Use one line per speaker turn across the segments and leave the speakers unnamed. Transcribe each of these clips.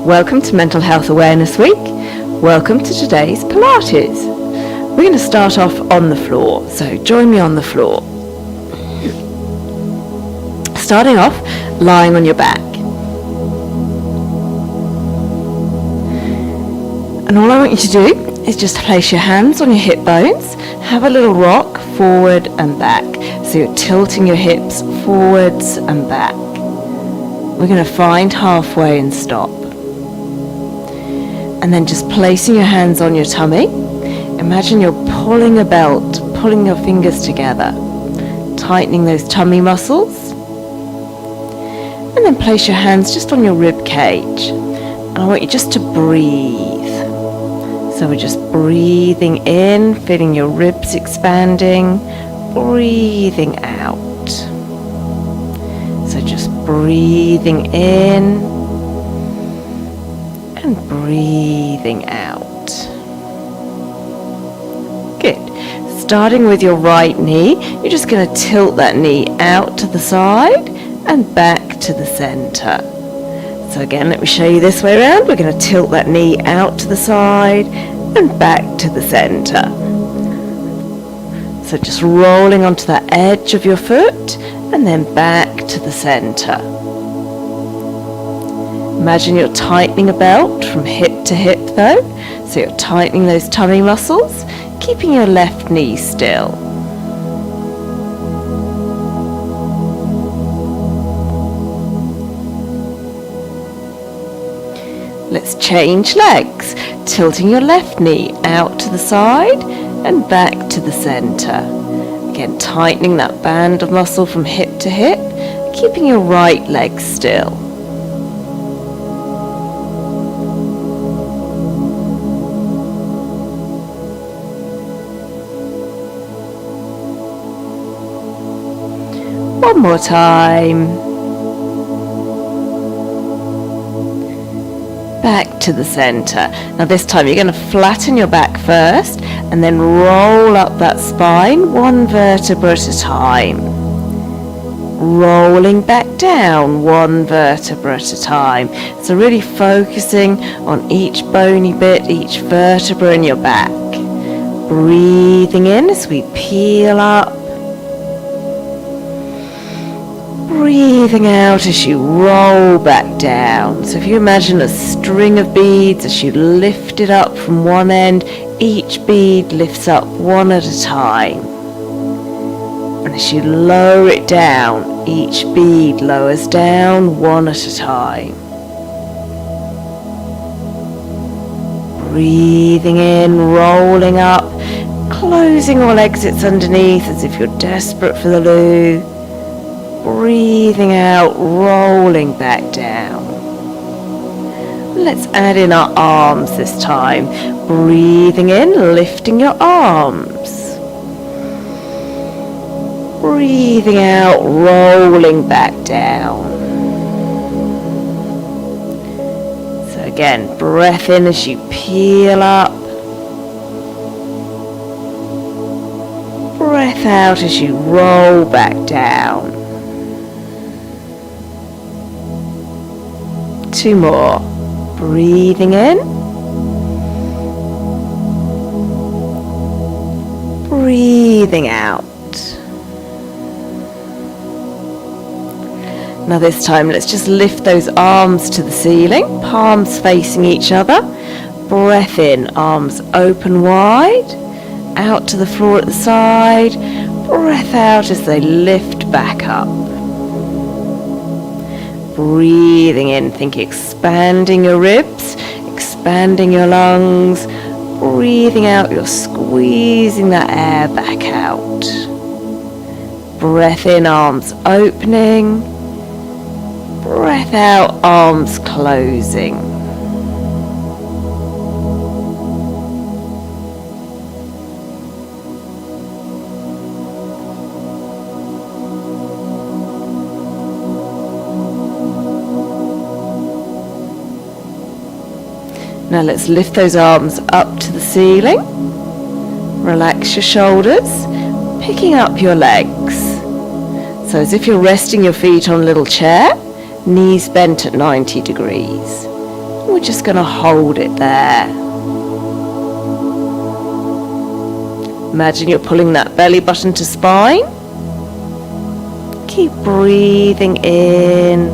Welcome to Mental Health Awareness Week. Welcome to today's Pilates. We're going to start off on the floor, so join me on the floor. Starting off, lying on your back. And all I want you to do is just place your hands on your hip bones, have a little rock forward and back. So you're tilting your hips forwards and back. We're going to find halfway and stop. And then just placing your hands on your tummy. Imagine you're pulling a belt, pulling your fingers together, tightening those tummy muscles. And then place your hands just on your rib cage. And I want you just to breathe. So we're just breathing in, feeling your ribs expanding, breathing out. So just breathing in and breathing out. Good. Starting with your right knee, you're just going to tilt that knee out to the side and back to the center. So again, let me show you this way around. We're going to tilt that knee out to the side and back to the center. So just rolling onto that edge of your foot and then back to the center. Imagine you're tightening a belt from hip to hip though. So you're tightening those tummy muscles, keeping your left knee still. Let's change legs, tilting your left knee out to the side and back to the center. Again, tightening that band of muscle from hip to hip, keeping your right leg still. One more time. Back to the center. Now this time you're going to flatten your back first and then roll up that spine one vertebra at a time. Rolling back down one vertebra at a time. So really focusing on each bony bit, each vertebra in your back. Breathing in as we peel up. Breathing out as you roll back down. So if you imagine a string of beads, as you lift it up from one end, each bead lifts up one at a time. And as you lower it down, each bead lowers down one at a time. Breathing in, rolling up, closing all exits underneath as if you're desperate for the loo. Breathing out, rolling back down. Let's add in our arms this time. Breathing in, lifting your arms. Breathing out, rolling back down. So again, breath in as you peel up. Breath out as you roll back down. Two more. Breathing in. Breathing out. Now this time let's just lift those arms to the ceiling, palms facing each other. Breath in, arms open wide, out to the floor at the side. Breath out as they lift back up. Breathing in, think expanding your ribs, expanding your lungs. Breathing out, you're squeezing that air back out. Breath in, arms opening. Breath out, arms closing. Now let's lift those arms up to the ceiling. Relax your shoulders, picking up your legs. So as if you're resting your feet on a little chair, knees bent at 90 degrees. We're just going to hold it there. Imagine you're pulling that belly button to spine. Keep breathing in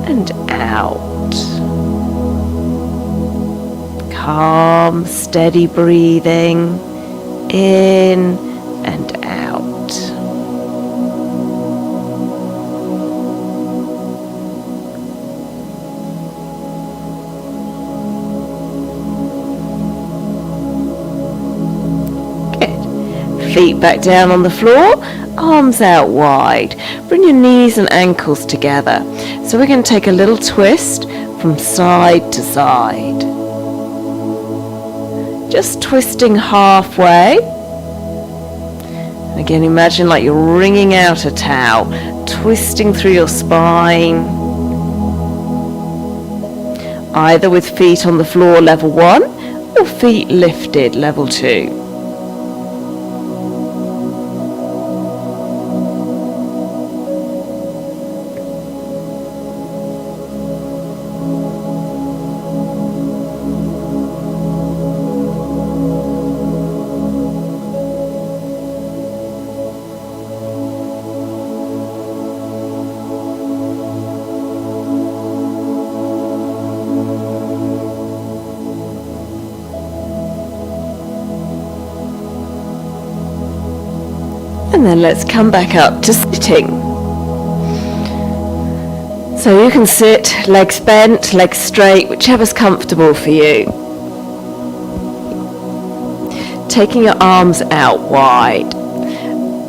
and out. Calm, steady breathing in and out. Good. Feet back down on the floor, arms out wide. Bring your knees and ankles together. So we're going to take a little twist from side to side. Just twisting halfway. Again, imagine like you're wringing out a towel, twisting through your spine. Either with feet on the floor, level 1, or feet lifted, level 2. And then let's come back up to sitting. So you can sit, legs bent, legs straight, whichever's comfortable for you. Taking your arms out wide,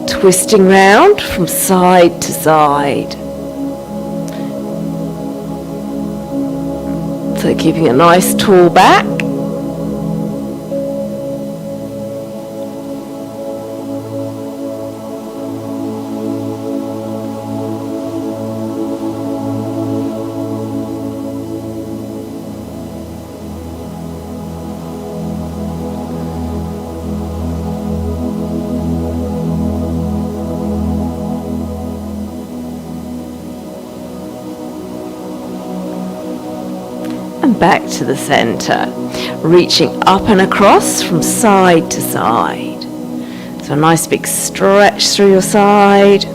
twisting round from side to side. So keeping a nice tall back. And back to the center, reaching up and across from side to side. So a nice big stretch through your side.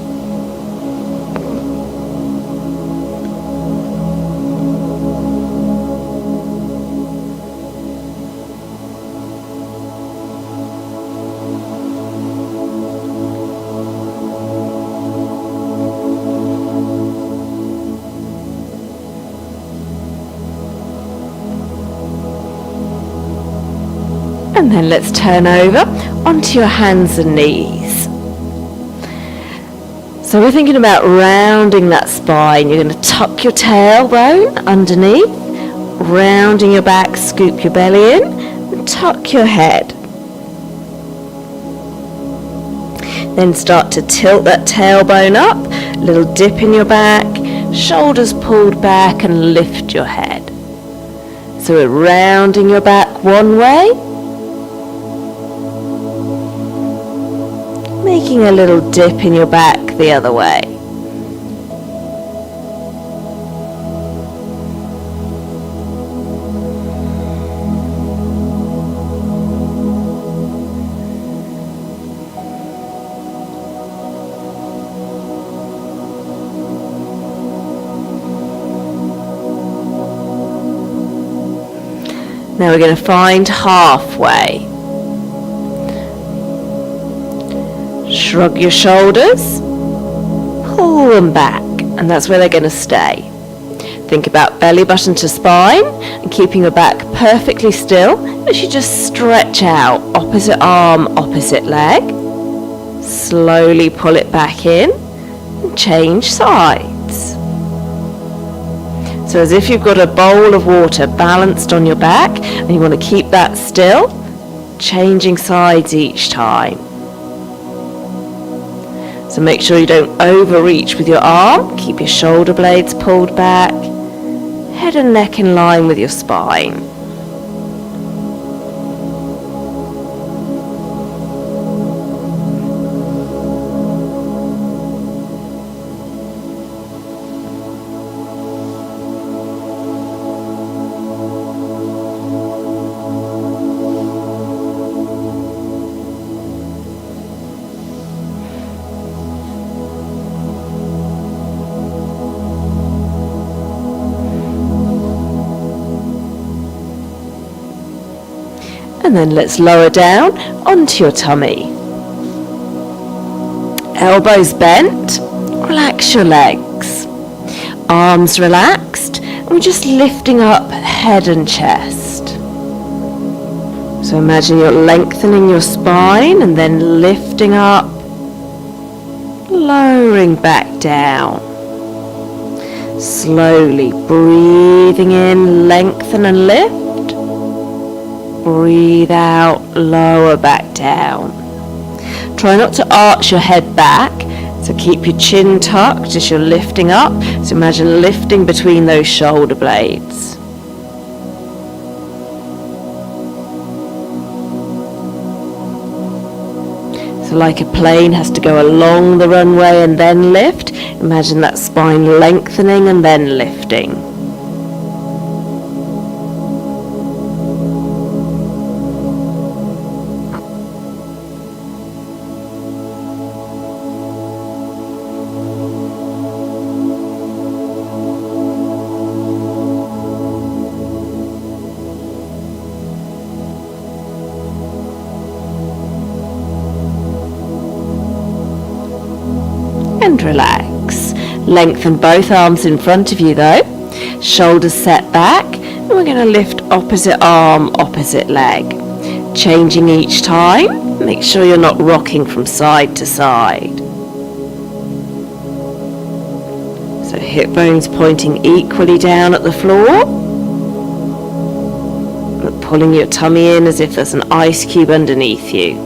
And then let's turn over onto your hands and knees. So we're thinking about rounding that spine. You're going to tuck your tailbone underneath, rounding your back, scoop your belly in, and tuck your head. Then start to tilt that tailbone up, a little dip in your back, shoulders pulled back, and lift your head. So we're rounding your back one way, making a little dip in your back the other way. Now we're going to find halfway. Shrug your shoulders, pull them back, and that's where they're going to stay. Think about belly button to spine and keeping your back perfectly still as you just stretch out, opposite arm, opposite leg. Slowly pull it back in and change sides. So as if you've got a bowl of water balanced on your back and you want to keep that still, changing sides each time. So make sure you don't overreach with your arm. Keep your shoulder blades pulled back. Head and neck in line with your spine. And then let's lower down onto your tummy. Elbows bent, relax your legs. Arms relaxed, and we're just lifting up head and chest. So imagine you're lengthening your spine and then lifting up, lowering back down. Slowly breathing in, lengthen and lift. Breathe out, lower back down. Try not to arch your head back, so keep your chin tucked as you're lifting up. So imagine lifting between those shoulder blades. So like a plane has to go along the runway and then lift, imagine that spine lengthening and then lifting. And relax. Lengthen both arms in front of you though. Shoulders set back. And we're going to lift opposite arm, opposite leg. Changing each time. Make sure you're not rocking from side to side. So hip bones pointing equally down at the floor. But pulling your tummy in as if there's an ice cube underneath you.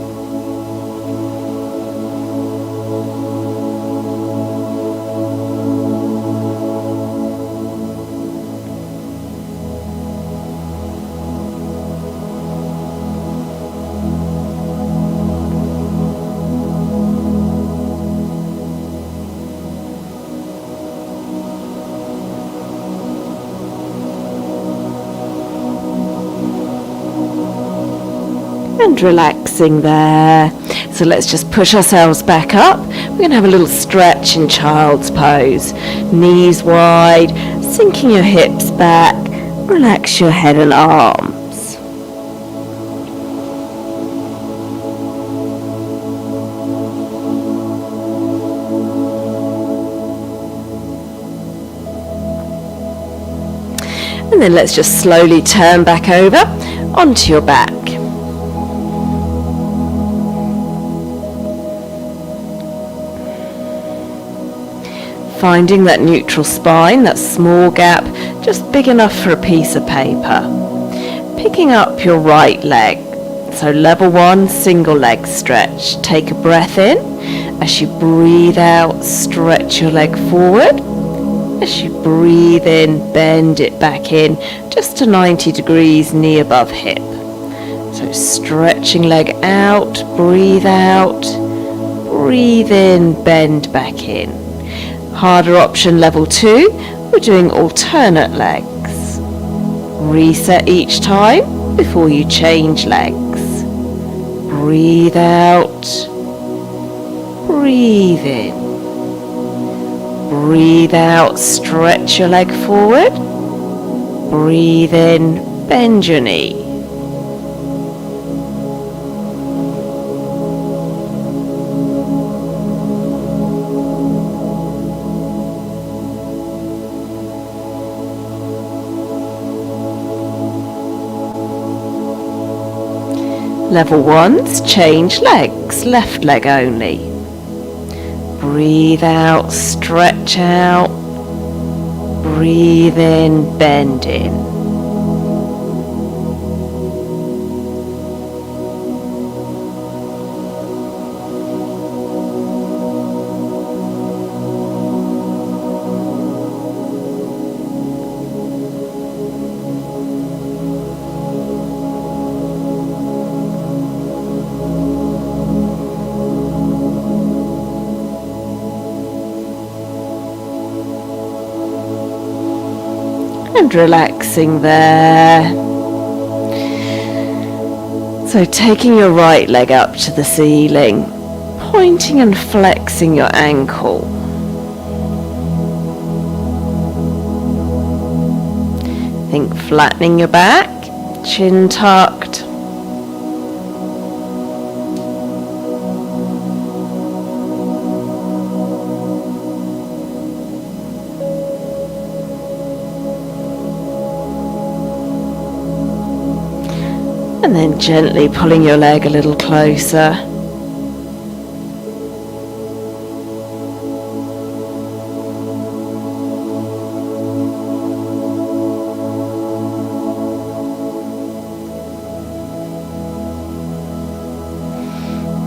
And relaxing there. So let's just push ourselves back up. We're going to have a little stretch in child's pose. Knees wide, sinking your hips back. Relax your head and arms. And then let's just slowly turn back over onto your back. Finding that neutral spine, that small gap, just big enough for a piece of paper. Picking up your right leg. So level 1, single leg stretch. Take a breath in. As you breathe out, stretch your leg forward. As you breathe in, bend it back in, just to 90 degrees, knee above hip. So stretching leg out, breathe out, breathe in, bend back in. Harder option level 2, we're doing alternate legs. Reset each time before you change legs. Breathe out, breathe in. Breathe out, stretch your leg forward. Breathe in, bend your knee. Level 1's change legs, left leg only. Breathe out, stretch out. Breathe in, bend in. And relaxing there. So taking your right leg up to the ceiling, pointing and flexing your ankle. Think flattening your back, chin tucked. And then gently pulling your leg a little closer.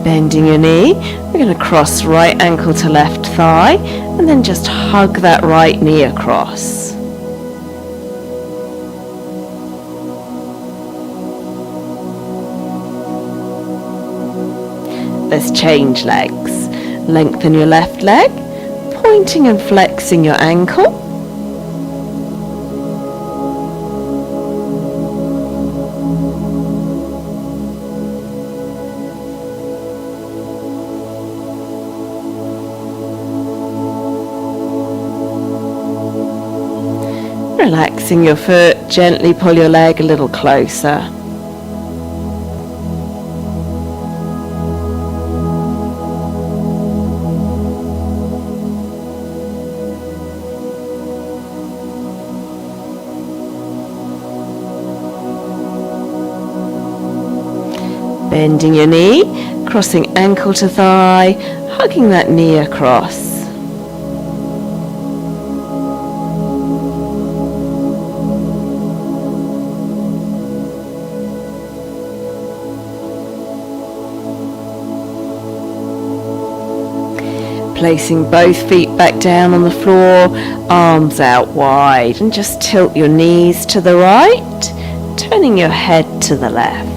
Bending your knee, we're going to cross right ankle to left thigh and then just hug that right knee across. Let's change legs. Lengthen your left leg, pointing and flexing your ankle. Relaxing your foot, gently pull your leg a little closer. Bending your knee, crossing ankle to thigh, hugging that knee across. Placing both feet back down on the floor, arms out wide, and just tilt your knees to the right, turning your head to the left.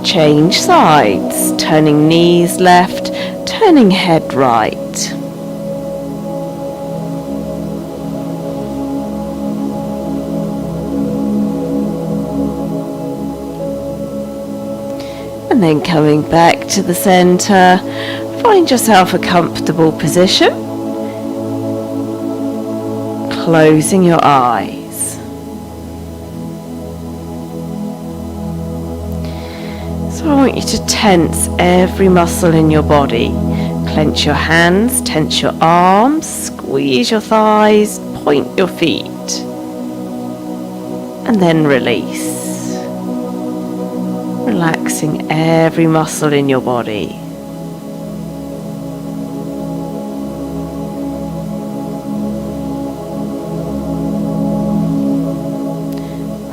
Change sides, turning knees left, turning head right. And then coming back to the center, find yourself a comfortable position, closing your eyes. So I want you to tense every muscle in your body. Clench your hands, tense your arms, squeeze your thighs, point your feet, and then release. Relaxing every muscle in your body.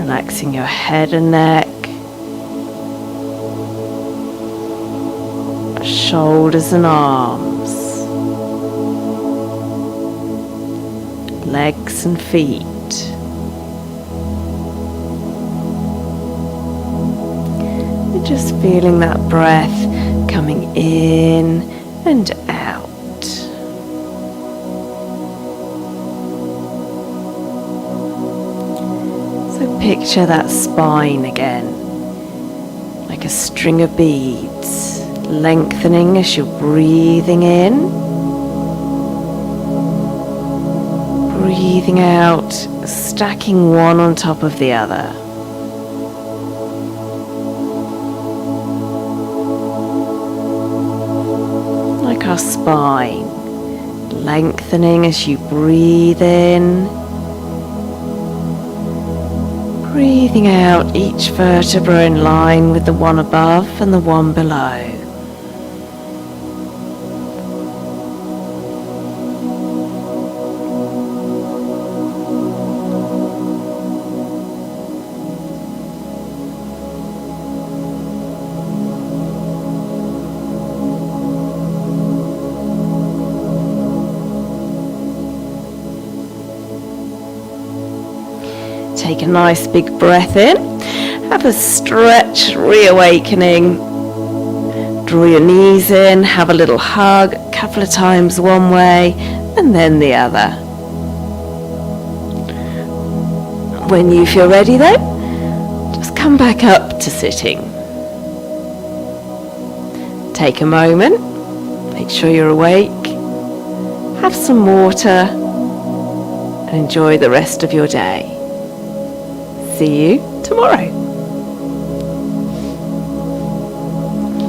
Relaxing your head and neck, shoulders and arms, legs and feet. Just feeling that breath coming in and out. So picture that spine again, like a string of beads, lengthening as you're breathing in, breathing out, stacking one on top of the other. Like our spine, lengthening as you breathe in, breathing out each vertebra in line with the one above and the one below. Take a nice big breath in, have a stretch, reawakening, draw your knees in, have a little hug, a couple of times one way and then the other. When you feel ready though, just come back up to sitting. Take a moment, make sure you're awake, have some water and enjoy the rest of your day. See you tomorrow.